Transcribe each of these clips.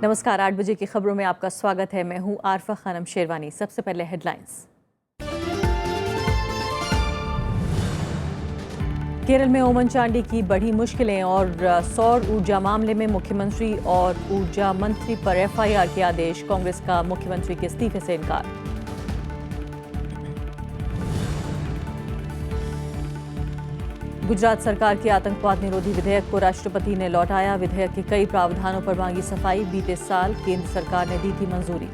नमस्कार, 8 बजे की खबरों में आपका स्वागत है। मैं हूं आरफा खानम शेरवानी। सबसे पहले हेडलाइंस। केरल में ओमन चांडी की बढ़ी मुश्किलें और सौर ऊर्जा मामले में मुख्यमंत्री और ऊर्जा मंत्री पर एफआईआर के आदेश। कांग्रेस का मुख्यमंत्री के इस्तीफे से इनकार। गुजरात सरकार के आतंकवाद निरोधी विधेयक को राष्ट्रपति ने लौटाया। विधेयक के कई प्रावधानों पर मांगी सफाई। बीते साल केंद्र सरकार ने दी थी मंजूरी।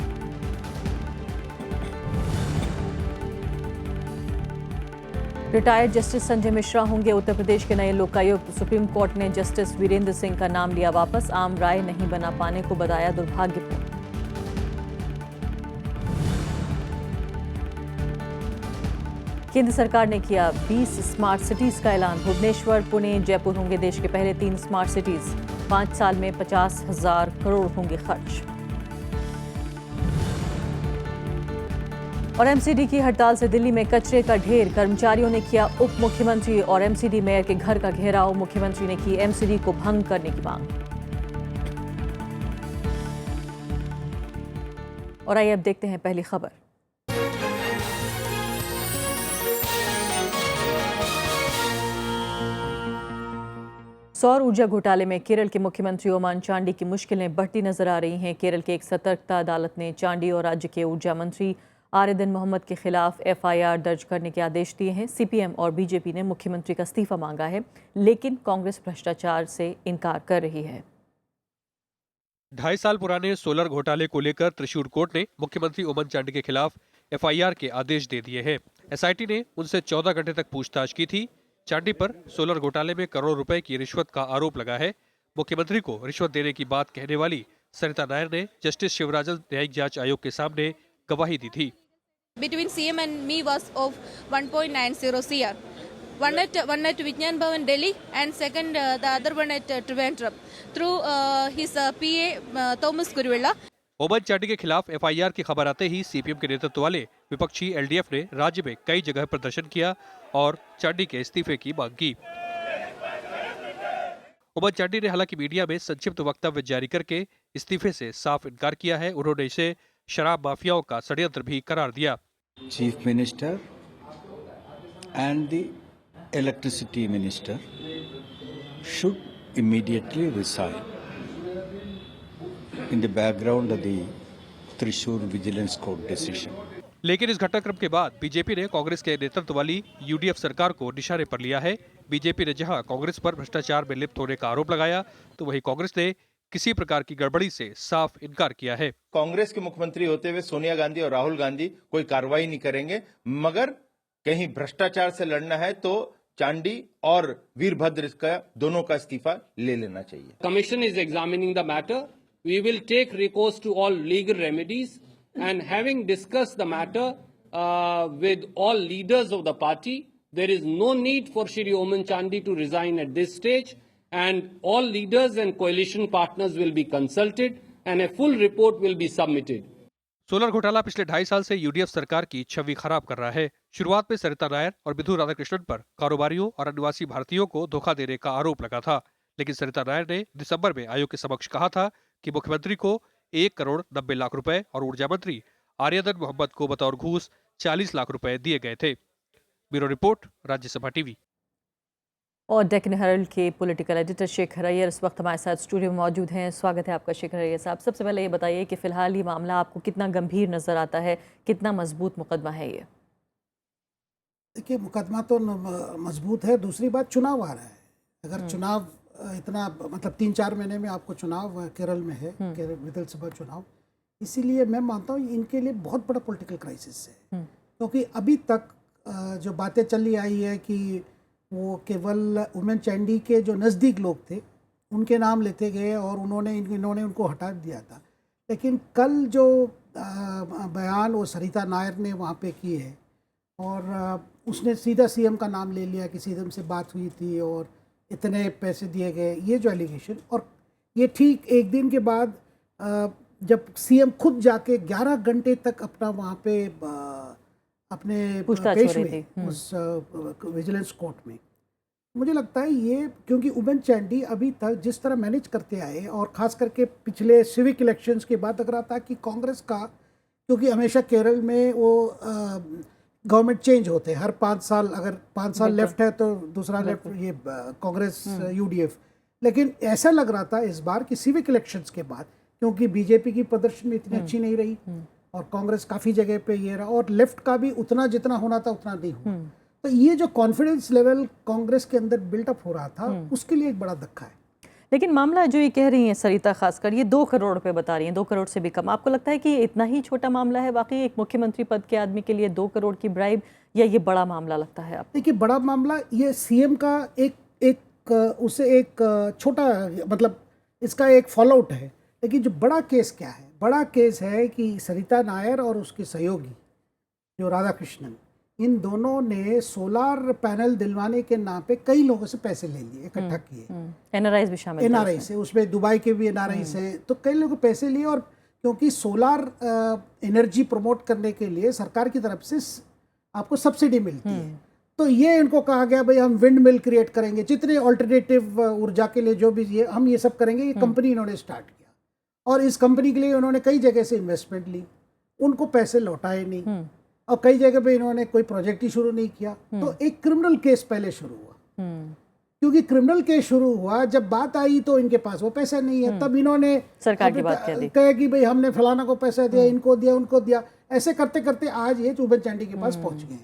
रिटायर्ड जस्टिस संजय मिश्रा होंगे उत्तर प्रदेश के नए लोकायुक्त। सुप्रीम कोर्ट ने जस्टिस वीरेंद्र सिंह का नाम लिया वापस। आम राय नहीं बना पाने को बताया दुर्भाग्यपूर्ण। केंद्र सरकार ने किया 20 स्मार्ट सिटीज का ऐलान। भुवनेश्वर, पुणे, जयपुर होंगे देश के पहले 3 स्मार्ट सिटीज। 5 साल में 50,000 करोड़ होंगे खर्च। और एमसीडी की हड़ताल से दिल्ली में कचरे का ढेर। कर्मचारियों ने किया उप मुख्यमंत्री और एमसीडी मेयर के घर का घेराव। मुख्यमंत्री ने की एमसीडी को भंग करने की मांग। और आइए अब देखते हैं पहली खबर। सौर ऊर्जा घोटाले में केरल के मुख्यमंत्री ओमन चांडी की मुश्किलें बढ़ती नजर आ रही हैं। केरल की एक सतर्कता अदालत ने चांडी और राज्य के ऊर्जा मंत्री आरिदन मोहम्मद के खिलाफ एफआईआर दर्ज करने के आदेश दिए हैं। सीपीएम और बीजेपी ने मुख्यमंत्री का इस्तीफा मांगा है, लेकिन कांग्रेस भ्रष्टाचार से इनकार कर रही है। 2.5 साल पुराने सोलर घोटाले को लेकर त्रिशूर कोर्ट ने मुख्यमंत्री ओमन चांडी के खिलाफ एफआईआर के आदेश दे दिए हैं। एसआईटी ने उनसे 14 घंटे तक पूछताछ की थी। चांडी पर सोलर घोटाले में करोड़ों रुपए की रिश्वत का आरोप लगा है। मुख्यमंत्री को रिश्वत देने की बात कहने वाली सरिता नायर ने जस्टिस शिवराजन न्यायिक जांच आयोग के सामने गवाही दी थी। Between CM and me was of 1.90 CR. One at Vijnan Bhavan, Delhi, and second the other one at Trivandrum through his PA Thomas Kuruvilla. ओमन चांडी के खिलाफ एफआईआर की खबर आते ही सीपीएम के नेतृत्व वाले विपक्षी एलडीएफ ने राज्य में कई जगह प्रदर्शन किया और चांडी के इस्तीफे की मांग की। ओमन चांडी ने हालांकि मीडिया में संक्षिप्त वक्तव्य जारी करके इस्तीफे से साफ इनकार किया है। उन्होंने इसे शराब माफियाओं का षड्यंत्र भी करार दिया। Chief minister and the electricity minister should immediately resign in the background of the Thrissur Vigilance Court decision. लेकिन इस घटनाक्रम के बाद बीजेपी ने कांग्रेस के नेतृत्व वाली यूडीएफ सरकार को निशाने पर लिया है। बीजेपी ने जहां कांग्रेस पर भ्रष्टाचार में लिप्त होने का आरोप लगाया, तो वहीं कांग्रेस ने किसी प्रकार की गड़बड़ी से साफ इनकार किया है। कांग्रेस के मुख्यमंत्री होते हुए सोनिया गांधी और राहुल गांधी कोई कार्रवाई नहीं करेंगे, मगर कहीं भ्रष्टाचार से लड़ना है तो चांडी और वीरभद्र का दोनों का इस्तीफा ले लेना चाहिए। Commission is examining the matter. We will take recourse to all legal remedies, and having discussed the matter with all leaders of the party, there is no need for Shri Oman Chandi to resign at this stage, and all leaders and coalition partners will be consulted and a full report will be submitted. Solar घोटाला पिछले 2.5 साल से UDF सरकार की छवि खराब कर रहा है। शुरुआत में सरिता नायर और विधु राधाकृष्णन पर कारोबारियों और अनिवासी भारतीयों को धोखा देने का आरोप लगा था, लेकिन सरिता नायर ने दिसंबर में आयोग के समक्ष कहा था कि मुख्यमंत्री को 1 करोड़ 90 लाख रुपए और ऊर्जा मंत्री आरियदन मोहम्मद को बतौर घूस 40 लाख रुपए दिए गए थे। Bureau report, Rajya Sabha TV. और डेक्कन हेरल्ड के पॉलिटिकल एडिटर शेखर अय्यर इस वक्त हमारे साथ स्टूडियो में मौजूद हैं। स्वागत है आपका शेखर अय्यर साहब। सबसे पहले ये बताइए कि फिलहाल ये मामला आपको कितना गंभीर नजर आता है, कितना मजबूत मुकदमा है ये? देखिए, मुकदमा तो मजबूत है। दूसरी बात, चुनाव आ रहा है। अगर चुनाव इतना मतलब 3-4 महीने में आपको चुनाव केरल में है, केरल विधानसभा चुनाव, इसीलिए मैं मानता हूँ इनके लिए बहुत बड़ा पॉलिटिकल क्राइसिस है। क्योंकि अभी तक जो बातें चली आई है कि वो केवल ओमन चांडी के जो नज़दीक लोग थे उनके नाम लेते गए और इन्होंने उनको हटा दिया था। लेकिन कल जो बयान वो सरिता नायर ने वहाँ पे की है और उसने सीधा सीएम का नाम ले लिया कि सीएम से बात हुई थी और इतने पैसे दिए गए, ये जो एलिगेशन, और ये ठीक एक दिन के बाद जब सीएम खुद जाके 11 घंटे तक अपना वहाँ पे अपने पेश हुए उस विजिलेंस कोर्ट में, मुझे लगता है ये, क्योंकि उमन चांडी अभी तक जिस तरह मैनेज करते आए, और ख़ास करके पिछले सिविक इलेक्शंस के बाद लग रहा था कि कांग्रेस का, क्योंकि हमेशा केरल में वो गवर्नमेंट चेंज होते हैं हर 5 साल, अगर 5 साल लेफ्ट है तो दूसरा लेफ्ट, ये कांग्रेस यूडीएफ। लेकिन ऐसा लग रहा था इस बार कि सिविक इलेक्शंस के बाद, क्योंकि बीजेपी की प्रदर्शन भी इतनी अच्छी नहीं रही और कांग्रेस काफ़ी जगह पे ये रहा, और लेफ्ट का भी उतना जितना होना था उतना नहीं हुआ, तो ये जो कॉन्फिडेंस लेवल कांग्रेस के अंदर बिल्टअप हो रहा था उसके लिए एक बड़ा धक्का है। लेकिन मामला जो ये कह रही हैं सरिता, खासकर ये 2 करोड़ रुपए बता रही हैं, 2 करोड़ से भी कम, आपको लगता है कि ये इतना ही छोटा मामला है वाकई एक मुख्यमंत्री पद के आदमी के लिए 2 करोड़ की ब्राइब, या ये बड़ा मामला लगता है आपको? देखिए, बड़ा मामला ये सीएम का उसे एक छोटा, मतलब इसका एक फॉलोआउट है। लेकिन जो बड़ा केस क्या है, बड़ा केस है कि सरिता नायर और उसके सहयोगी जो राधाकृष्णन, इन दोनों ने सोलार पैनल दिलवाने के नाम पे कई लोगों से पैसे ले लिए, इकट्ठा किए। एनआरआई भी शामिल, एनआरआई से, उसमें दुबई के भी एनआरआई से, तो कई लोगों पैसे लिए, और क्योंकि सोलार एनर्जी प्रमोट करने के लिए सरकार की तरफ से आपको सब्सिडी मिलती है, तो ये इनको कहा गया भाई हम विंड मिल क्रिएट करेंगे, जितने ऑल्टरनेटिव ऊर्जा के लिए जो भी हम ये सब करेंगे। ये कंपनी इन्होंने स्टार्ट किया, और इस कंपनी के लिए उन्होंने कई जगह से इन्वेस्टमेंट ली, उनको पैसे लौटाए नहीं, और कई जगह पे इन्होंने कोई प्रोजेक्ट ही शुरू नहीं किया। तो एक क्रिमिनल केस पहले शुरू हुआ, क्योंकि क्रिमिनल केस शुरू हुआ, जब बात आई तो इनके पास वो पैसा नहीं है, तब इन्होंने सरकार की बात कहा कि भाई हमने फलाना को पैसा दिया, इनको दिया, उनको दिया, ऐसे करते करते आज ये उमन चांडी के पास पहुंच गए।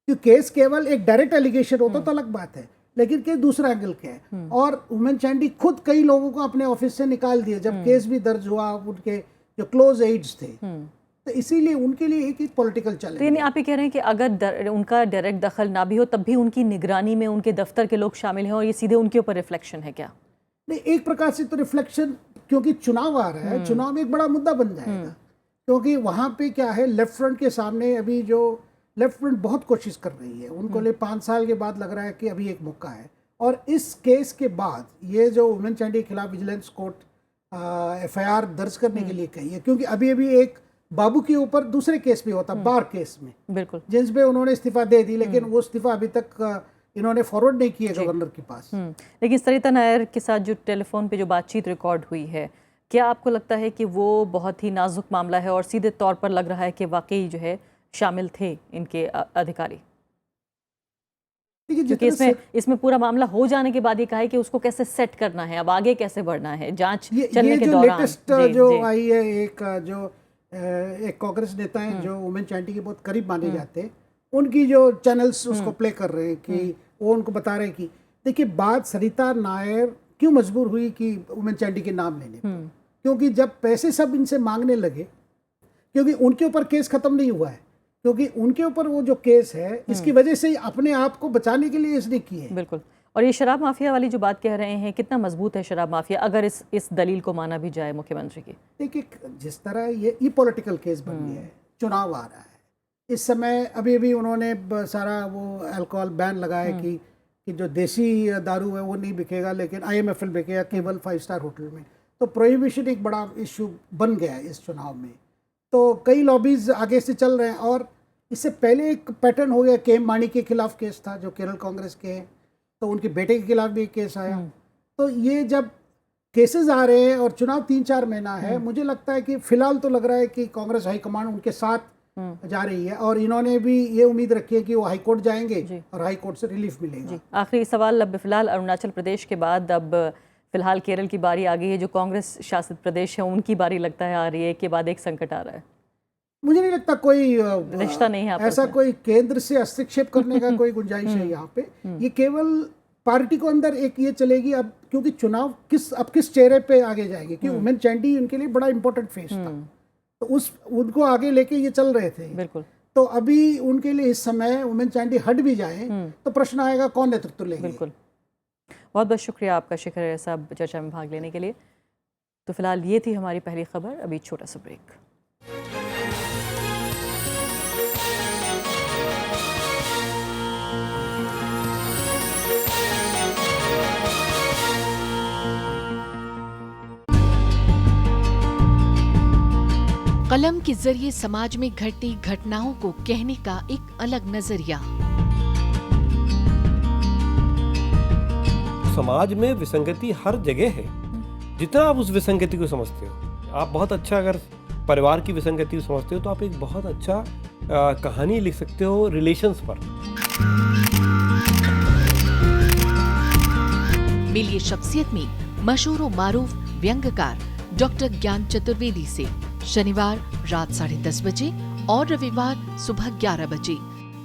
क्योंकि केस केवल एक डायरेक्ट एलिगेशन होता तो अलग बात है, लेकिन केस दूसरा एंगल के है, और उमन चांडी खुद कई लोगों को अपने ऑफिस से निकाल दिया जब केस भी दर्ज हुआ, उनके जो क्लोज एड्स थे, तो इसीलिए उनके लिए एक पॉलिटिकल चैलेंज। तो यानी आप ये कह रहे हैं कि अगर उनका डायरेक्ट दखल ना भी हो तब भी उनकी निगरानी में उनके दफ्तर के लोग शामिल हैं, और ये सीधे उनके ऊपर रिफ्लेक्शन है क्या? नहीं, एक प्रकार से तो रिफ्लेक्शन, क्योंकि चुनाव आ रहा है, चुनाव में एक बड़ा मुद्दा बन जाएगा, क्योंकि वहाँ पे क्या है, लेफ्ट फ्रंट के सामने अभी जो लेफ्ट फ्रंट बहुत कोशिश कर रही है, उनको लिए 5 साल के बाद लग रहा है कि अभी एक मौका है, और इस केस के बाद ये जो उमन चांडी के खिलाफ विजिलेंस कोर्ट एफआईआर दर्ज करने के लिए कही है, क्योंकि अभी एक बाबू के ऊपर दूसरे केस भी होता, बार केस में, बिल्कुल, जिस पे उन्होंने इस्तीफा दे दी, लेकिन वो इस्तीफा अभी तक इन्होंने फॉरवर्ड नहीं किया गवर्नर के पास। लेकिन सरिता नायर के साथ जो टेलीफोन पे जो बातचीत रिकॉर्ड हुई है, क्या आपको लगता है कि वो बहुत ही नाजुक मामला है और सीधे तौर पर लग रहा है कि वाकई जो है शामिल थे इनके अधिकारी? क्योंकि इसमें पूरा मामला हो जाने के बाद ये कहा है कि उसको कैसे सेट करना है, अब आगे कैसे बढ़ना है, जांच चलने के दौरान। लेटेस्ट जो आई है, एक कांग्रेस नेता है जो उमन चांडी के बहुत करीब माने जाते हैं, उनकी जो चैनल्स उसको प्ले कर रहे हैं कि वो उनको बता रहे हैं कि देखिए, बात सरिता नायर क्यों मजबूर हुई कि उमन चांडी के नाम लेने पर, क्योंकि जब पैसे सब इनसे मांगने लगे, क्योंकि उनके ऊपर केस खत्म नहीं हुआ है, क्योंकि उनके ऊपर वो जो केस है इसकी वजह से अपने आप को बचाने के लिए इसने की है। बिल्कुल। और ये शराब माफिया वाली जो बात कह रहे हैं, कितना मजबूत है शराब माफिया, अगर इस दलील को माना भी जाए मुख्यमंत्री की? देखिए, जिस तरह ये पॉलिटिकल केस बन गया है, चुनाव आ रहा है, इस समय अभी उन्होंने सारा वो अल्कोहल बैन लगाया कि जो देसी दारू है वो नहीं बिकेगा, लेकिन IMFL बिकेगा केवल 5 स्टार होटल में। तो प्रोहिबिशन एक बड़ा इशू बन गया है इस चुनाव में, तो कई लॉबीज आगे से चल रहे हैं। और इससे पहले एक पैटर्न हो गया, KM माणी के खिलाफ केस था जो केरल कांग्रेस के हैं, तो उनके बेटे के खिलाफ भी एक केस आया। तो ये जब केसेस आ रहे हैं और चुनाव 3-4 महीना है, मुझे लगता है कि फिलहाल तो लग रहा है कि कांग्रेस हाईकमान उनके साथ जा रही है, और इन्होंने भी ये उम्मीद रखी है कि वो हाई कोर्ट जाएंगे और हाई कोर्ट से रिलीफ मिलेगा। आखिरी सवाल, अब फिलहाल अरुणाचल प्रदेश के बाद अब फिलहाल केरल की बारी आ गई है, जो कांग्रेस शासित प्रदेश है उनकी बारी लगता है आ रही है, के बाद एक संकट आ रहा है। मुझे नहीं लगता कोई रिश्ता नहीं है ऐसा, कोई केंद्र से हस्तक्षेप करने का कोई गुंजाइश है यहाँ पे। ये केवल पार्टी को अंदर एक ये चलेगी अब, क्योंकि चुनाव किस चेहरे पे आगे जाएंगे, क्योंकि उमन चांडी उनके लिए बड़ा इंपॉर्टेंट फेस था, तो उनको आगे लेके ये चल रहे थे। बिल्कुल। तो अभी उनके लिए इस समय उमन चांडी हट भी जाए तो प्रश्न आएगा कौन नेतृत्व लेंगे। बिल्कुल। बहुत बहुत शुक्रिया आपका शिखर साहब चर्चा में भाग लेने के लिए। तो फिलहाल ये थी हमारी पहली खबर, अभी छोटा सा ब्रेक। कलम के जरिए समाज में घटती घटनाओं को कहने का एक अलग नजरिया। समाज में विसंगति हर जगह है, जितना आप उस विसंगति को समझते हो। आप बहुत अच्छा अगर परिवार की विसंगति को समझते हो तो आप एक बहुत अच्छा कहानी लिख सकते हो रिलेशंस पर। मिलिए शख्सियत में मशहूर व मारूफ व्यंग्यकार डॉक्टर ज्ञान चतुर्वेदी से शनिवार रात 10:30 बजे और रविवार सुबह 11 बजे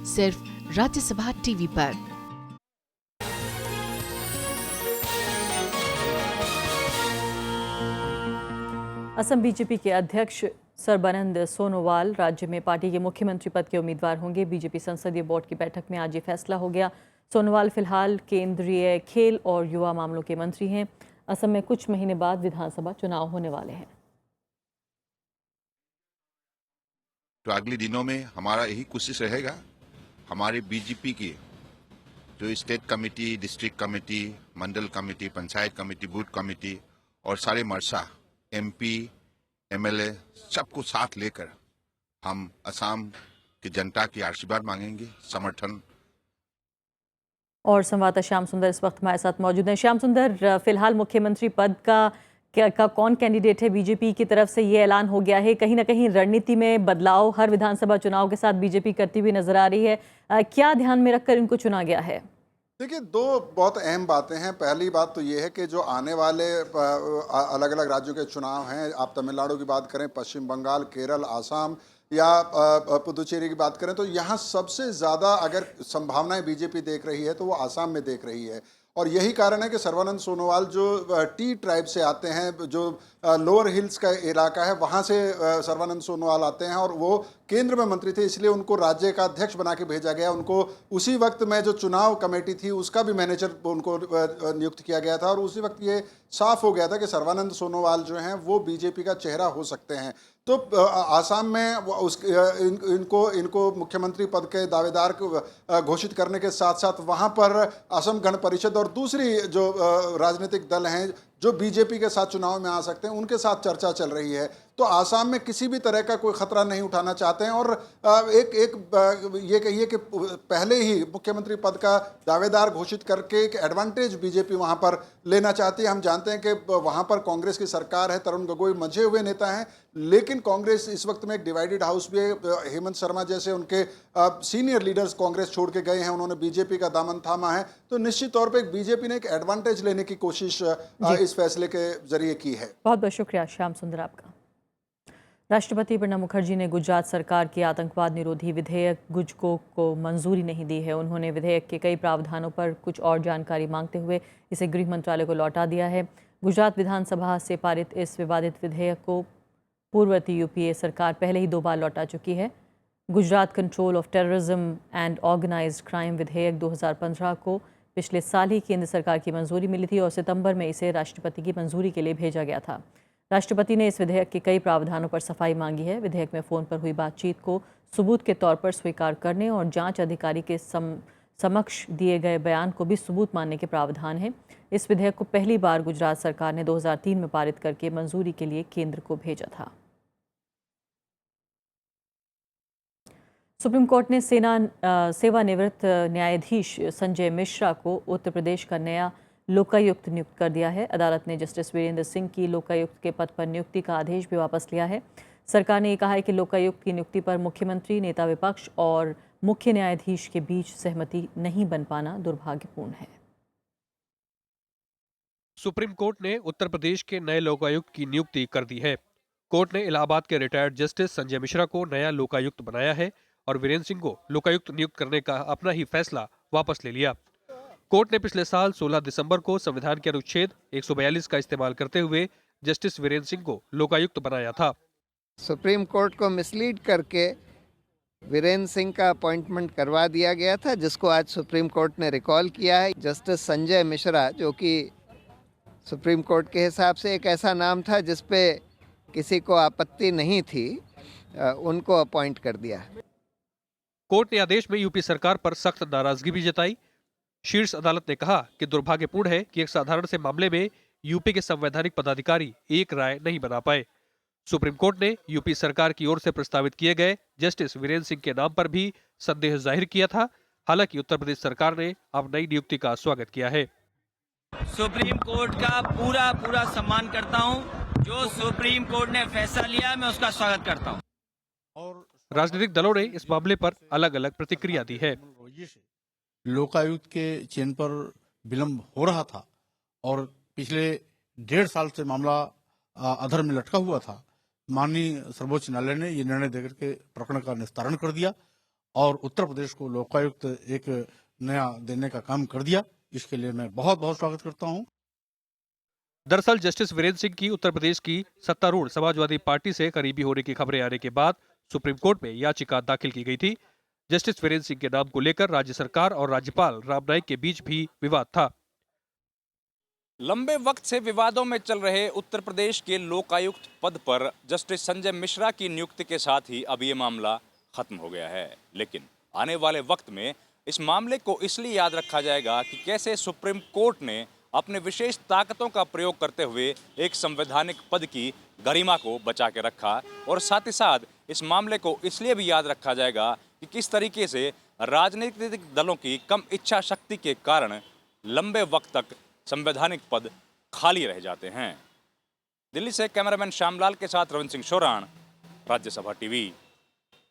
सिर्फ राज्यसभा टीवी पर। असम बीजेपी के अध्यक्ष सर्बानंद सोनोवाल राज्य में पार्टी के मुख्यमंत्री पद के उम्मीदवार होंगे। बीजेपी संसदीय बोर्ड की बैठक में आज ये फैसला हो गया। सोनोवाल फिलहाल केंद्रीय खेल और युवा मामलों के मंत्री हैं। असम में कुछ महीने बाद विधानसभा चुनाव होने वाले हैं। तो अगले दिनों में हमारा यही कोशिश रहेगा, हमारे बीजेपी की जो state committee, district committee, mandal committee, panchayat committee, booth committee और सारे मरसा MP, MLA सबको साथ लेकर हम असम की जनता की आशीर्वाद मांगेंगे, समर्थन। और संवाददाता श्याम सुंदर इस वक्त हमारे साथ मौजूद हैं। श्याम सुंदर, फिलहाल मुख्यमंत्री पद का कौन कैंडिडेट है? बीजेपी की तरफ से ये ऐलान हो गया है। कहीं ना कहीं रणनीति में बदलाव हर विधानसभा चुनाव के साथ बीजेपी करती हुई नजर आ रही है। क्या ध्यान में रखकर इनको चुना गया है? देखिए, दो बहुत अहम बातें हैं। पहली बात तो ये है कि जो आने वाले अलग अलग राज्यों के चुनाव हैं, आप तमिलनाडु की बात करें, पश्चिम बंगाल, केरल, आसाम या पुदुचेरी की बात करें, तो यहाँ सबसे ज़्यादा अगर संभावनाएं बीजेपी देख रही है तो वो आसाम में देख रही है। और यही कारण है कि सर्बानंद सोनोवाल जो टी ट्राइब से आते हैं, जो लोअर हिल्स का इलाका है, वहाँ से सर्बानंद सोनोवाल आते हैं और वो केंद्र में मंत्री थे, इसलिए उनको राज्य का अध्यक्ष बना के भेजा गया। उनको उसी वक्त में जो चुनाव कमेटी थी उसका भी मैनेजर उनको नियुक्त किया गया था और उसी वक्त ये साफ हो गया था कि सर्बानंद सोनोवाल जो हैं वो बीजेपी का चेहरा हो सकते हैं। तो आसाम में इनको मुख्यमंत्री पद के दावेदार घोषित करने के साथ साथ वहाँ पर असम गण परिषद और दूसरी जो राजनीतिक दल हैं जो बीजेपी के साथ चुनाव में आ सकते हैं, उनके साथ चर्चा चल रही है। तो आसाम में किसी भी तरह का कोई खतरा नहीं उठाना चाहते हैं और ये कहिए कि पहले ही मुख्यमंत्री पद का दावेदार घोषित करके एक एडवांटेज बीजेपी वहां पर लेना चाहती है। हम जानते हैं कि वहां पर कांग्रेस की सरकार है, तरुण गोगोई मंझे हुए नेता हैं, लेकिन कांग्रेस इस वक्त में एक डिवाइडेड हाउस भी है। हेमंत शर्मा जैसे उनके सीनियर लीडर्स कांग्रेस छोड़ के गए हैं, उन्होंने बीजेपी का दामन थामा है। तो निश्चित तौर पर बीजेपी ने एक एडवांटेज लेने की कोशिश इस फैसले के जरिए की है। बहुत बहुत शुक्रिया श्याम सुंदर आपका। राष्ट्रपति प्रणब मुखर्जी ने गुजरात सरकार के आतंकवाद निरोधी विधेयक गुजको को मंजूरी नहीं दी है। उन्होंने विधेयक के कई प्रावधानों पर कुछ और जानकारी मांगते हुए इसे गृह मंत्रालय को लौटा दिया है। गुजरात विधानसभा से पारित इस विवादित विधेयक को पूर्ववर्ती UPA सरकार पहले ही 2 बार लौटा चुकी है। Gujarat control of terrorism and organised crime विधेयक 2015 को पिछले साल ही केंद्र सरकार की मंजूरी मिली थी और सितंबर में इसे राष्ट्रपति की मंजूरी के लिए भेजा गया था। राष्ट्रपति ने इस विधेयक के कई प्रावधानों पर सफाई मांगी है। विधेयक में फ़ोन पर हुई बातचीत को सबूत के तौर पर स्वीकार करने और जांच अधिकारी के समक्ष दिए गए बयान को भी सबूत मानने के प्रावधान हैं। इस विधेयक को पहली बार गुजरात सरकार ने 2003 में पारित करके मंजूरी के लिए केंद्र को भेजा था। सुप्रीम कोर्ट ने सेवानिवृत्त न्यायाधीश संजय मिश्रा को उत्तर प्रदेश का नया लोकायुक्त नियुक्त कर दिया है। अदालत ने जस्टिस वीरेंद्र सिंह की लोकायुक्त के पद पर नियुक्ति का आदेश भी वापस लिया है। सरकार ने कहा है कि लोकायुक्त की नियुक्ति पर मुख्यमंत्री, नेता विपक्ष और मुख्य न्यायाधीश के बीच सहमति नहीं बन पाना दुर्भाग्यपूर्ण है। सुप्रीम कोर्ट ने उत्तर प्रदेश के नए लोकायुक्त की नियुक्ति कर दी है। कोर्ट ने इलाहाबाद के रिटायर्ड जस्टिस संजय मिश्रा को नया लोकायुक्त बनाया है और वीरेंद्र सिंह को लोकायुक्त नियुक्त करने का अपना ही फैसला वापस ले लिया। कोर्ट ने पिछले साल 16 दिसंबर को संविधान के अनुच्छेद 142 का इस्तेमाल करते हुए जस्टिस वीरेंद्र सिंह को लोकायुक्त बनाया था। सुप्रीम कोर्ट को मिसलीड करके वीरेंद्र सिंह का अपॉइंटमेंट करवा दिया गया था, जिसको आज सुप्रीम कोर्ट ने रिकॉल किया है। जस्टिस संजय मिश्रा, जो कि सुप्रीम कोर्ट के हिसाब से एक ऐसा नाम था जिस पे किसी को आपत्ति नहीं थी, उनको अपॉइंट कर दिया। कोर्ट ने आदेश में यूपी सरकार पर सख्त नाराजगी भी जताई। शीर्ष अदालत ने कहा कि दुर्भाग्यपूर्ण है कि एक साधारण से मामले में यूपी के संवैधानिक पदाधिकारी एक राय नहीं बना पाए। सुप्रीम कोर्ट ने यूपी सरकार की ओर से प्रस्तावित किए गए जस्टिस वीरेंद्र सिंह के नाम पर भी संदेह जाहिर किया था। हालांकि उत्तर प्रदेश सरकार ने अब नई नियुक्ति का स्वागत किया है। सुप्रीम कोर्ट का पूरा सम्मान करता हूं। जो सुप्रीम कोर्ट ने फैसला लिया मैं उसका स्वागत करता हूं। राजनीतिक दलों ने इस मामले पर अलग अलग प्रतिक्रिया दी है। लोकायुक्त के चयन पर विलंब हो रहा था और पिछले 1.5 साल से मामला अधर में लटका हुआ था। माननीय सर्वोच्च न्यायालय ने ये निर्णय देकर के प्रकरण का निस्तारण कर दिया और उत्तर प्रदेश को लोकायुक्त एक नया देने का काम कर दिया। इसके लिए मैं बहुत बहुत स्वागत करता हूं। दरअसल जस्टिस वीरेंद्र सिंह की उत्तर प्रदेश की सत्तारूढ़ समाजवादी पार्टी से करीबी होने की खबरें आने के बाद सुप्रीम कोर्ट में याचिका दाखिल की गई थी। जस्टिस वीरेंद्र सिंह के नाम को लेकर राज्य सरकार और राज्यपाल राम नाईक के बीच भी विवाद था। लंबे वक्त से विवादों में चल रहे उत्तर प्रदेश के लोकायुक्त पद पर जस्टिस संजय मिश्रा की नियुक्ति के साथ ही अब ये मामला खत्म हो गया है। लेकिन आने वाले वक्त में इस मामले को इसलिए याद रखा जाएगा कि कैसे सुप्रीम कोर्ट ने अपने विशेष ताकतों का प्रयोग करते हुए एक संवैधानिक पद की गरिमा को बचा के रखा, और साथ ही साथ इस मामले को इसलिए भी याद रखा जाएगा कि किस तरीके से राजनीतिक दलों की कम इच्छा शक्ति के कारण लंबे वक्त तक संवैधानिक पद खाली रह जाते हैं। दिल्ली से कैमरामैन श्यामलाल के साथ रविंद्र सिंह शोराण, राज्यसभा टीवी।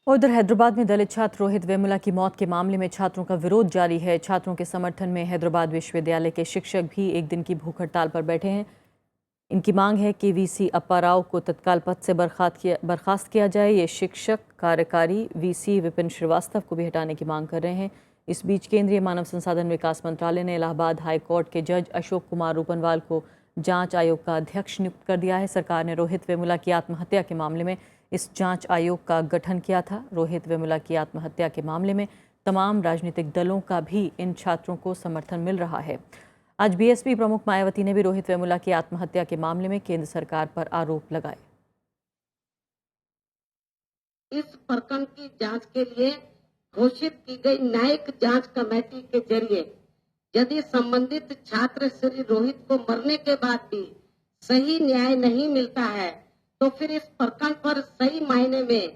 उधर हैदराबाद में दलित छात्र रोहित वेमुला की मौत के मामले में छात्रों का विरोध जारी है। छात्रों के समर्थन में हैदराबाद विश्वविद्यालय के शिक्षक भी एक दिन की भूख हड़ताल पर बैठे हैं। इनकी मांग है कि वीसी अप्पा राव को तत्काल पद से बर्खास्त किया जाए। ये शिक्षक कार्यकारी वीसी विपिन श्रीवास्तव को भी हटाने की मांग कर रहे हैं। इस बीच केंद्रीय मानव संसाधन विकास मंत्रालय ने इलाहाबाद हाई कोर्ट के जज अशोक कुमार रूपनवाल को जांच आयोग का अध्यक्ष नियुक्त कर दिया है। सरकार ने रोहित वेमुला की आत्महत्या के मामले में इस जांच आयोग का गठन किया था। रोहित वेमुला की आत्महत्या के मामले में तमाम राजनीतिक दलों का भी इन छात्रों को समर्थन मिल रहा है। आज बीएसपी प्रमुख मायावती ने भी रोहित वेमुला की आत्महत्या के मामले में केंद्र सरकार पर आरोप लगाए। इस प्रकरण की जांच के लिए घोषित की गई न्यायिक जांच कमेटी के जरिए यदि संबंधित छात्र श्री रोहित को मरने के बाद भी सही न्याय नहीं मिलता है तो फिर इस प्रकरण पर सही मायने में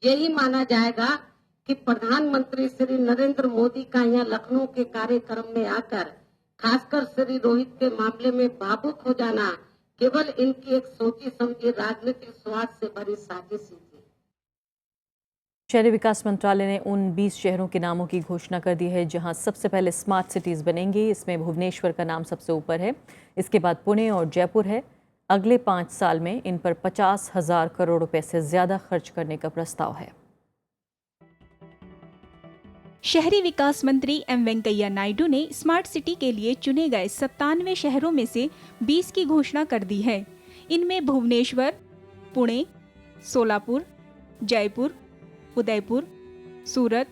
यही माना जाएगा कि प्रधानमंत्री श्री नरेंद्र मोदी का यहाँ लखनऊ के कार्यक्रम में आकर खासकर श्री रोहित के मामले में भावुक हो जाना केवल इनकी एक सोची समझी राजनीतिक स्वार्थ से भरी साजिश थी। शहरी विकास मंत्रालय ने उन 20 शहरों के नामों की घोषणा कर दी है जहां सबसे पहले स्मार्ट सिटीज बनेंगी। इसमें भुवनेश्वर का नाम सबसे ऊपर है, इसके बाद पुणे और जयपुर है। अगले 5 साल में इन पर 50,000 करोड़ रुपए से ज्यादा खर्च करने का प्रस्ताव है। शहरी विकास मंत्री एम वेंकैया नायडू ने स्मार्ट सिटी के लिए चुने गए 97 शहरों में से 20 की घोषणा कर दी है। इनमें भुवनेश्वर, पुणे, सोलापुर, जयपुर, उदयपुर, सूरत,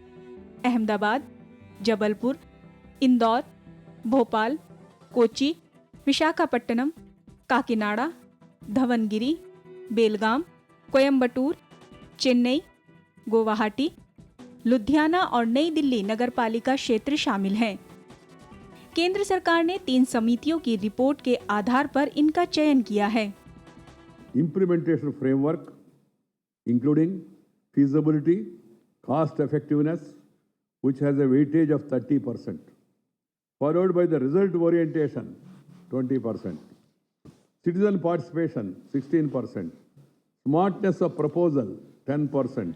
अहमदाबाद, जबलपुर, इंदौर, भोपाल, कोची, विशाखापट्टनम, काकीनाडा, धवनगिरी, बेलगाम, कोयम्बटूर, चेन्नई, गुवाहाटी, लुधियाना और नई दिल्ली नगरपालिका क्षेत्र शामिल हैं। केंद्र सरकार ने 3 समितियों की रिपोर्ट के आधार पर इनका चयन किया है। Implementation framework including feasibility, cost effectiveness, which has a weightage of 30%, followed by the result orientation 20%, citizen participation 16%, smartness of proposal 10%.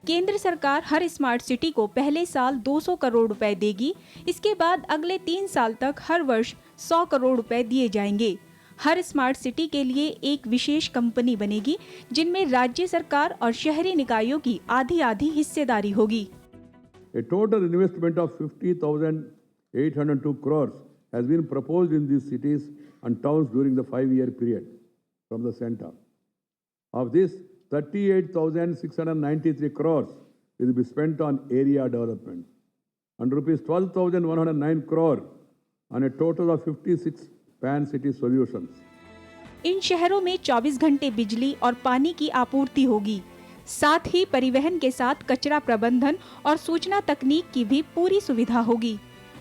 केंद्र सरकार हर स्मार्ट सिटी को पहले साल 200 करोड़ रुपए देगी। इसके बाद अगले 3 साल तक हर वर्ष 100 करोड़ रुपए दिए जाएंगे। हर स्मार्ट सिटी के लिए एक विशेष कंपनी बनेगी जिनमें राज्य सरकार और शहरी निकायों की आधी-आधी हिस्सेदारी होगी। A total investment of 50,802 crores has been proposed in these cities and towns during the 5-year period from the center. Of this, 38,693 crores will be spent on area development and rupees 12,109 crore on a total of 56 pan-city solutions. इन शहरों में 24 घंटे बिजली और पानी की आपूर्ति होगी। साथ ही परिवहन के साथ कचरा प्रबंधन और सूचना तकनीक की भी पूरी सुविधा होगी।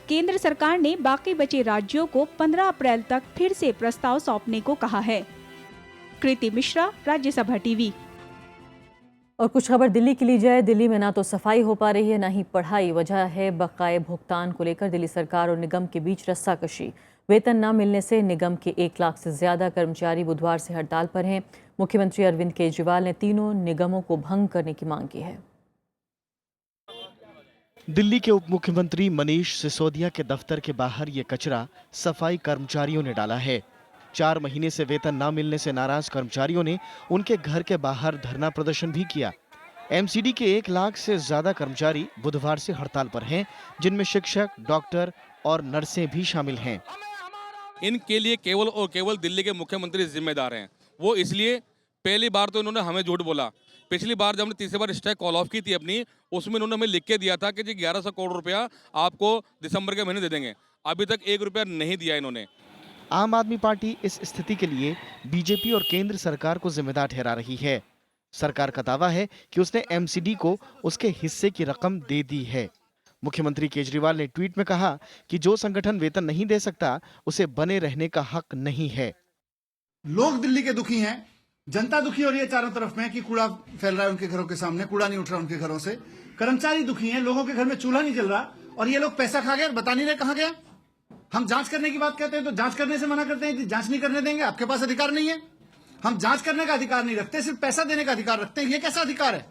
केंद्र सरकार ने बाकी बचे राज्यों को 15 अप्रैल तक फिर से प्रस्ताव सौंपने को कहा है। कृति मिश्रा, राज्यसभा टीवी। और कुछ खबर दिल्ली की ली जाए। दिल्ली में ना तो सफाई हो पा रही है ना ही पढ़ाई। वजह है बकाए भुगतान को लेकर दिल्ली सरकार और निगम के बीच रस्साकशी। वेतन न मिलने से निगम के 1 लाख से ज्यादा कर्मचारी बुधवार से हड़ताल पर हैं। मुख्यमंत्री अरविंद केजरीवाल ने तीनों निगमों को भंग करने की मांग की है। दिल्ली के उप मुख्यमंत्री मनीष सिसोदिया के दफ्तर के बाहर ये कचरा सफाई कर्मचारियों ने डाला है। 4 महीने से वेतन न मिलने से नाराज कर्मचारियों ने उनके घर के बाहर धरना प्रदर्शन भी किया। एमसीडी के 1 लाख से ज्यादा कर्मचारी बुधवार से हड़ताल पर हैं, जिनमें शिक्षक, डॉक्टर और नर्सें भी शामिल हैं। इनके लिए केवल और केवल दिल्ली के मुख्यमंत्री जिम्मेदार हैं। वो इसलिए पहली बार तो इन्होंने हमें झूठ बोला। पिछली बार जब हमने तीसरी बार स्ट्राइक कॉल ऑफ की थी अपनी, उसमें इन्होंने हमें लिख के दिया था कि जी 1100 करोड़ रुपया आपको दिसंबर के महीने दे देंगे। अभी तक 1 रुपया नहीं दिया इन्होंने। आम आदमी पार्टी इस स्थिति के लिए बीजेपी और केंद्र सरकार को जिम्मेदार ठहरा रही है। सरकार का दावा है कि उसने एमसीडी को उसके हिस्से की रकम दे दी है। मुख्यमंत्री केजरीवाल ने ट्वीट में कहा कि जो संगठन वेतन नहीं दे सकता, उसे बने रहने का हक नहीं है। लोग दिल्ली के दुखी हैं, जनता दुखी हो रही है चारों तरफ में कि कूड़ा फैल रहा है उनके घरों के सामने, कूड़ा नहीं उठ रहा उनके घरों से। कर्मचारी दुखी हैं, लोगों के घर में चूल्हा नहीं जल रहा और ये लोग पैसा खा गए, बता नहीं रहे कहां गया। हम जांच करने की बात कहते हैं तो जांच करने से मना करते हैं कि जांच नहीं करने देंगे, आपके पास अधिकार नहीं है। हम जांच करने का अधिकार नहीं रखते, सिर्फ पैसा देने का अधिकार रखते हैं। ये कैसा अधिकार है?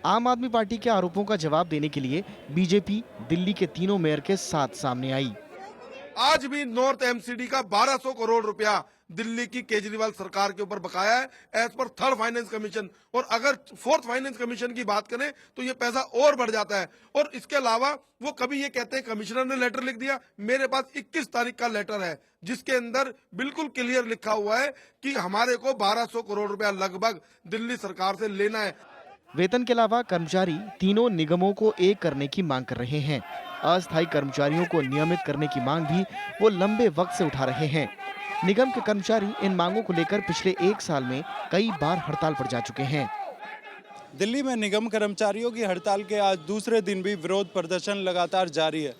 आम आदमी पार्टी के आरोपों का जवाब देने के लिए बीजेपी दिल्ली के तीनों मेयर के साथ सामने आई। आज भी नॉर्थ एमसीडी का 1200 करोड़ रुपया दिल्ली की केजरीवाल सरकार के ऊपर बकाया है as per 3rd finance commission. और अगर 4th फाइनेंस कमीशन की बात करें तो ये पैसा और बढ़ जाता है। और इसके अलावा वो कभी ये कहते हैं कमिश्नर ने लेटर लिख दिया। मेरे पास 21 तारीख का लेटर है जिसके अंदर बिल्कुल क्लियर लिखा हुआ है कि हमारे को 1200 करोड़ रुपया लगभग दिल्ली सरकार से लेना है। वेतन के अलावा कर्मचारी तीनों निगमों को एक करने की मांग कर रहे हैं। अस्थायी कर्मचारियों को नियमित करने की मांग भी वो लंबे वक्त से उठा रहे हैं। निगम के कर्मचारी इन मांगों को लेकर पिछले 1 साल में कई बार हड़ताल पर जा चुके हैं। दिल्ली में निगम कर्मचारियों की हड़ताल के आज दूसरे दिन भी विरोध प्रदर्शन लगातार जारी है।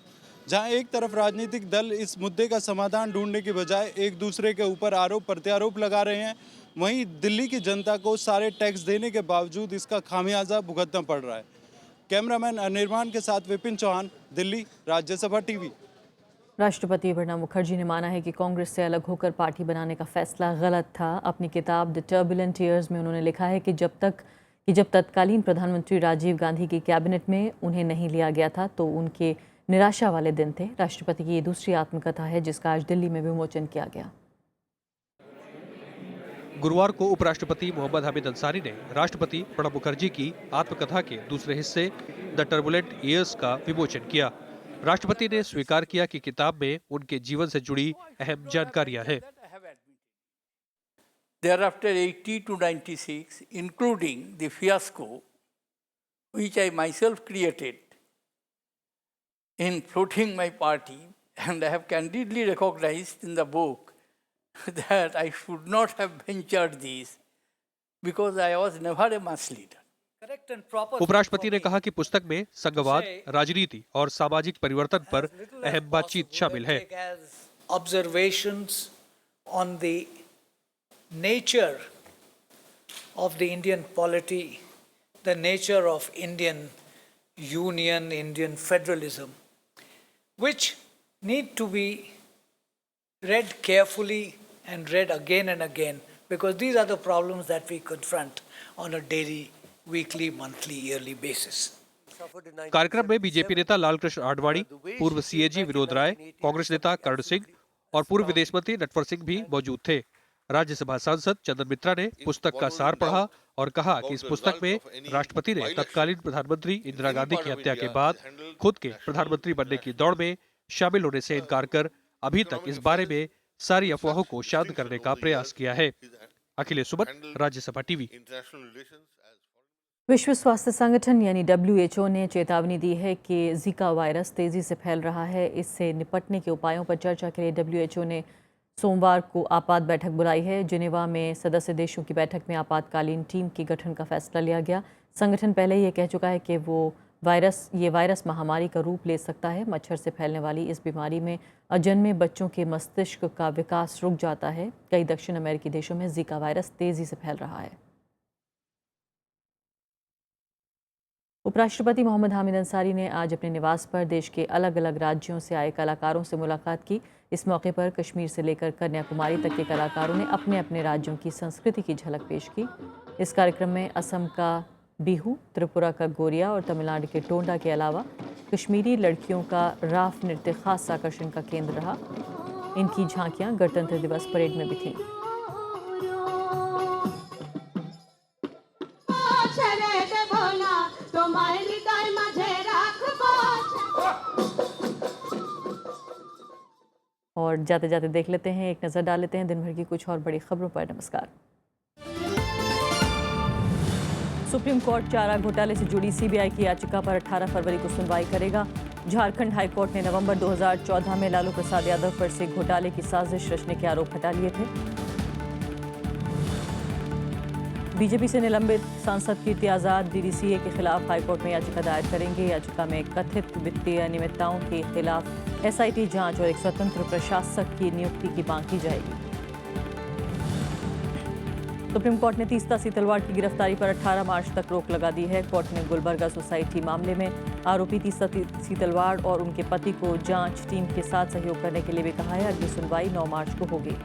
जहां एक तरफ राजनीतिक दल इस मुद्दे का समाधान ढूंढने की बजाय एक दूसरे के ऊपर आरोप प्रत्यारोप लगा रहे हैं, वहीं दिल्ली की जनता को सारे टैक्स देने के बावजूद इसका खामियाजा भुगतना पड़ रहा है। कैमरामैन अनिर्बान के साथ विपिन चौहान, दिल्ली, राज्यसभा टीवी। राष्ट्रपति प्रणब मुखर्जी ने माना है कि कांग्रेस से अलग होकर पार्टी बनाने का फैसला गलत था। अपनी किताब द टर्बुलेंट ईयर्स में उन्होंने लिखा है कि जब तत्कालीन प्रधानमंत्री राजीव गांधी की कैबिनेट में उन्हें नहीं लिया गया था तो उनके निराशा वाले दिन थे। राष्ट्रपति की ये दूसरी आत्मकथा है जिसका आज दिल्ली में विमोचन किया गया। गुरुवार को उपराष्ट्रपति मोहम्मद हामिद अंसारी ने राष्ट्रपति प्रणब मुखर्जी की आत्मकथा के दूसरे हिस्से द टर्बुलेंट ईयर्स का विमोचन किया। राष्ट्रपति ने स्वीकार किया कि किताब में उनके जीवन से जुड़ी अहम जानकारियां हैं। Thereafter 80 to 96, including the fiasco which I myself created in floating my party, and I have candidly recognized in the book that I should not have ventured this because I was never a mass leader. उपराष्ट्रपति ने कहा कि पुस्तक में संघवाद, राजनीति और सामाजिक परिवर्तन पर अहम बातचीत शामिल है। Observations on the nature of the Indian polity, the nature of Indian union, Indian federalism, which need to be read carefully and read again and again, because these are the problems that we confront on a daily, weekly, monthly, yearly basis. कार्यक्रम में BJP नेता लालकृष्ण आडवाणी, पूर्व CAG Vinod Rai, Congress नेता कर्ण सिंह और पूर्व विदेश मंत्री नटवर सिंह भी मौजूद थे। राज्यसभा सांसद चंदन मित्रा ने पुस्तक का सार पढ़ा और कहा कि इस पुस्तक में राष्ट्रपति ने तत्कालीन प्रधानमंत्री इंदिरा गांधी की हत्या के बाद खुद के प्रधानमंत्री बनने की दौड़ में शामिल होने से इनकार कर अभी तक इस बारे में सारी अफवाहों को शांत करने का प्रयास किया है। अखिलेश सुमन, राज्यसभा टीवी। विश्व स्वास्थ्य संगठन यानी WHO ने चेतावनी दी है कि जीका वायरस तेजी से फैल रहा है। इससे निपटने के उपायों पर चर्चा के लिए WHO ने सोमवार को आपात बैठक बुलाई है। जिनेवा में सदस्य देशों की बैठक में आपातकालीन टीम के गठन का फैसला लिया गया। संगठन पहले ये कह चुका है कि ये वायरस महामारी का रूप ले सकता है। मच्छर से फैलने वाली इस बीमारी में अजन्मे बच्चों के मस्तिष्क का विकास रुक जाता है। कई दक्षिण अमेरिकी देशों में जीका वायरस तेजी से फैल रहा है। उपराष्ट्रपति मोहम्मद हामिद अंसारी ने आज अपने निवास पर देश के अलग अलग राज्यों से आए कलाकारों से मुलाकात की। इस मौके पर कश्मीर से लेकर कन्याकुमारी तक के कलाकारों ने अपने अपने राज्यों की संस्कृति की झलक पेश की। इस कार्यक्रम में असम का बिहू, त्रिपुरा का गोरिया और तमिलनाडु के टोंडा के अलावा कश्मीरी लड़कियों का राफ नृत्य खास आकर्षण का केंद्र रहा। इनकी झांकियां गणतंत्र दिवस परेड में भी थीं। और जाते जाते देख लेते हैं, एक नज़र डाल लेते हैं दिन भर की कुछ और बड़ी खबरों पर। नमस्कार। सुप्रीम कोर्ट चारा घोटाले से जुड़ी सीबीआई की याचिका पर 18 फरवरी को सुनवाई करेगा। झारखंड हाईकोर्ट ने नवंबर 2014 में लालू प्रसाद यादव पर से घोटाले की साजिश रचने के आरोप हटा लिए थे। बीजेपी से निलंबित सांसद कीर्ति आजाद डीडीसीए के खिलाफ हाईकोर्ट में याचिका दायर करेंगे। याचिका में कथित वित्तीय अनियमितताओं के खिलाफ एसआईटी जांच और एक स्वतंत्र प्रशासक की नियुक्ति की मांग की जाएगी। सुप्रीम कोर्ट ने तीस्ता सीतलवाड़ की गिरफ्तारी पर 18 मार्च तक रोक लगा दी है। कोर्ट ने गुलबर्गा सोसाइटी मामले में आरोपी तीस्ता सीतलवाड़ और उनके पति को जांच टीम के साथ सहयोग करने के लिए भी कहा है। अगली सुनवाई 9 मार्च को होगी।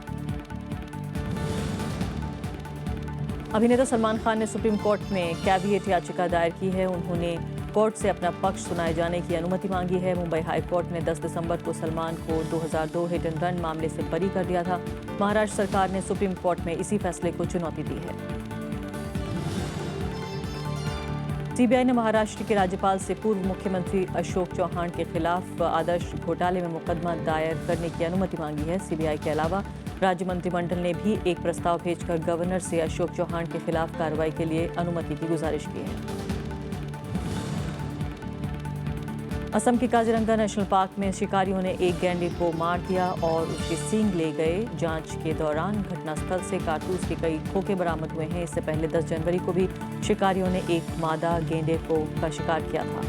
अभिनेता सलमान खान ने सुप्रीम कोर्ट में कैविएट याचिका दायर की है। उन्होंने कोर्ट से अपना पक्ष सुनाए जाने की अनुमति मांगी है। मुंबई हाई कोर्ट ने 10 दिसंबर को सलमान को 2002 हिट एंड रन मामले से बरी कर दिया था। महाराष्ट्र सरकार ने सुप्रीम कोर्ट में इसी फैसले को चुनौती दी है। सीबीआई ने महाराष्ट्र के राज्यपाल से पूर्व मुख्यमंत्री अशोक चौहान के खिलाफ आदर्श घोटाले में मुकदमा दायर करने की अनुमति मांगी है। सीबीआई के अलावा राज्य मंत्रिमंडल ने भी एक प्रस्ताव भेजकर गवर्नर से अशोक चौहान के खिलाफ कार्रवाई के लिए अनुमति की गुजारिश की है। असम के काजीरंगा नेशनल पार्क में शिकारियों ने एक गैंडे को मार दिया और उसके सींग ले गए। जांच के दौरान घटनास्थल से कारतूस के कई खोखे बरामद हुए हैं। इससे पहले 10 जनवरी को भी शिकारियों ने एक मादा गेंडे का शिकार किया था।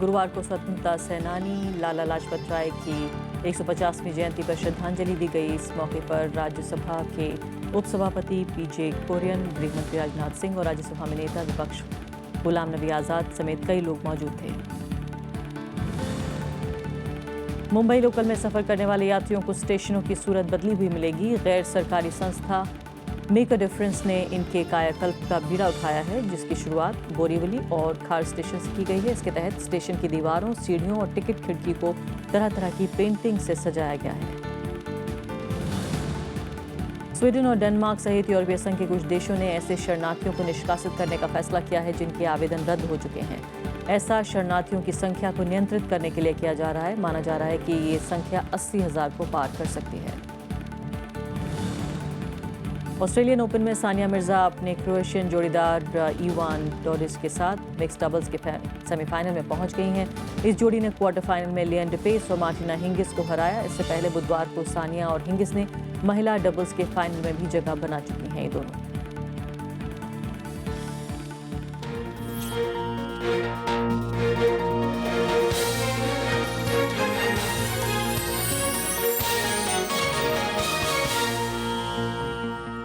गुरुवार को स्वतंत्रता सेनानी लाला लाजपत राय की 150वीं जयंती पर श्रद्धांजलि दी गई। इस मौके पर राज्यसभा के उपसभापति पीजे कुरियन, गृहमंत्री राजनाथ सिंह और राज्यसभा में नेता विपक्ष गुलाम नबी आजाद समेत कई लोग मौजूद थे। मुंबई लोकल में सफर करने वाले यात्रियों को स्टेशनों की सूरत बदली हुई मिलेगी। गैर सरकारी संस्था मेक अ डिफरेंस ने इनके कायाकल्प का बीड़ा उठाया है, जिसकी शुरुआत बोरीवली और खार स्टेशन से की गई है। इसके तहत स्टेशन की दीवारों, सीढ़ियों और टिकट खिड़की को तरह तरह की पेंटिंग से सजाया गया है। स्वीडन और डेनमार्क सहित यूरोपीय संघ के कुछ देशों ने ऐसे शरणार्थियों को निष्कासित करने का फैसला किया है जिनके आवेदन रद्द हो चुके हैं। ऐसा शरणार्थियों की संख्या को नियंत्रित करने के लिए किया जा रहा है। माना जा रहा है कि ये संख्या 80,000 को पार कर सकती है। ऑस्ट्रेलियन ओपन में सानिया मिर्जा अपने क्रोएशियन जोड़ीदार इवान डोडिच के साथ मिक्स डबल्स के सेमीफाइनल में पहुंच गई हैं। इस जोड़ी ने क्वार्टर फाइनल में लियन डिपेस और मार्टिना हिंगिस को हराया। इससे पहले बुधवार को सानिया और हिंगिस ने महिला डबल्स के फाइनल में भी जगह बना चुकी हैं ये दोनों।